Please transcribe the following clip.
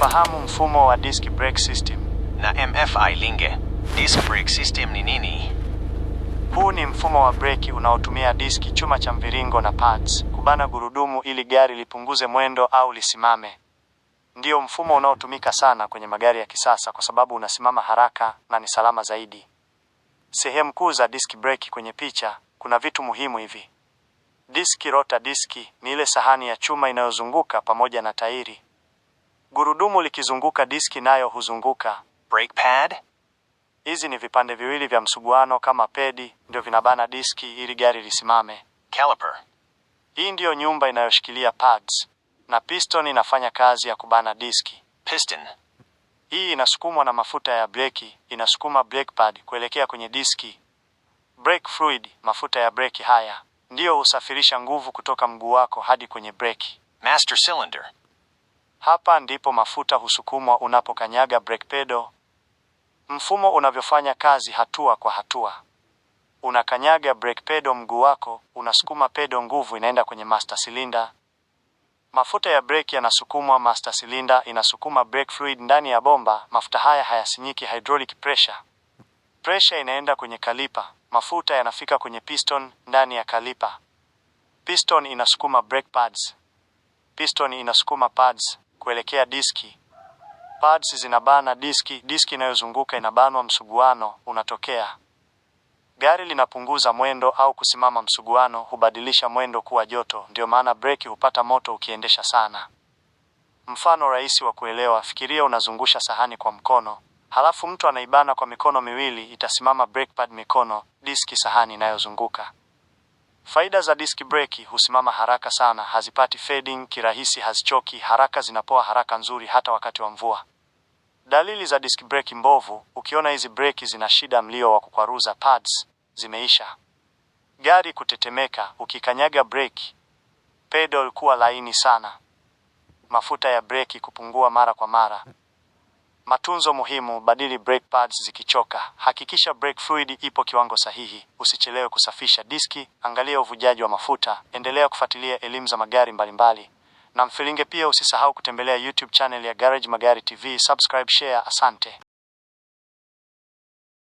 Fahamu mfumo wa disc brake system. Na MFI linge. Disc brake system ni nini? Huu ni mfumo wa breki unaotumia diski, chuma cha mviringo na pads kubana gurudumu ili gari lipunguze mwendo au lisimame. Ndio mfumo unaotumika sana kwenye magari ya kisasa kwa sababu unasimama haraka na ni salama zaidi. Sehemu kuu za disk brake kwenye picha, kuna vitu muhimu hivi. Diski rota, diski ni ile sahani ya chuma inayozunguka pamoja na tairi. Gurudumu likizunguka, diski nayo huzunguka. Brake pad. Hizi ni vipande viwili vya msuguano kama pedi, ndio vinabana diski ili gari lisimame. Caliper. Hii ndio nyumba inayoshikilia pads. Na piston inafanya kazi ya kubana diski. Piston. Hii inasukumwa na mafuta ya breki, inasukuma brake pad kuelekea kwenye diski. Brake fluid, mafuta ya breki haya ndio husafirisha nguvu kutoka mguu wako hadi kwenye breki. Master cylinder. Hapa ndipo mafuta husukumwa unapokanyaga brake pedal. Mfumo unavyofanya kazi hatua kwa hatua. Unakanyaga brake pedal, mguu wako unasukuma pedal, nguvu inaenda kwenye master cylinder. Mafuta ya breki yanasukumwa, master cylinder inasukuma brake fluid ndani ya bomba. Mafuta haya hayasinyiki hydraulic pressure. Pressure inaenda kwenye kalipa. Mafuta yanafika kwenye piston ndani ya kalipa. Piston inasukuma brake pads. Piston inasukuma pads kuelekea diski. Pads zinabana diski, diski inayozunguka inabanwa, msuguano unatokea. Gari linapunguza mwendo au kusimama, msuguano hubadilisha mwendo kuwa joto, ndio maana breki hupata moto ukiendesha sana. Mfano rahisi wa kuelewa, fikiria unazungusha sahani kwa mkono, halafu mtu anaibana kwa mikono miwili, itasimama brake pad, mikono, diski, sahani inayozunguka. Faida za disk breki: husimama haraka sana, hazipati fading kirahisi, hazichoki haraka, zinapoa haraka, nzuri hata wakati wa mvua. Dalili za disk breki mbovu: ukiona hizi breki zina shida, mlio wa kukwaruza, pads zimeisha, gari kutetemeka ukikanyaga breki, pedal kuwa laini sana, mafuta ya breki kupungua mara kwa mara. Matunzo muhimu: badili brake pads zikichoka, hakikisha brake fluid ipo kiwango sahihi, usichelewe kusafisha diski, angalia uvujaji wa mafuta, endelea kufuatilia elimu za magari mbalimbali na mfilinge. Pia usisahau kutembelea YouTube channel ya Garage Magari TV, subscribe, share. Asante.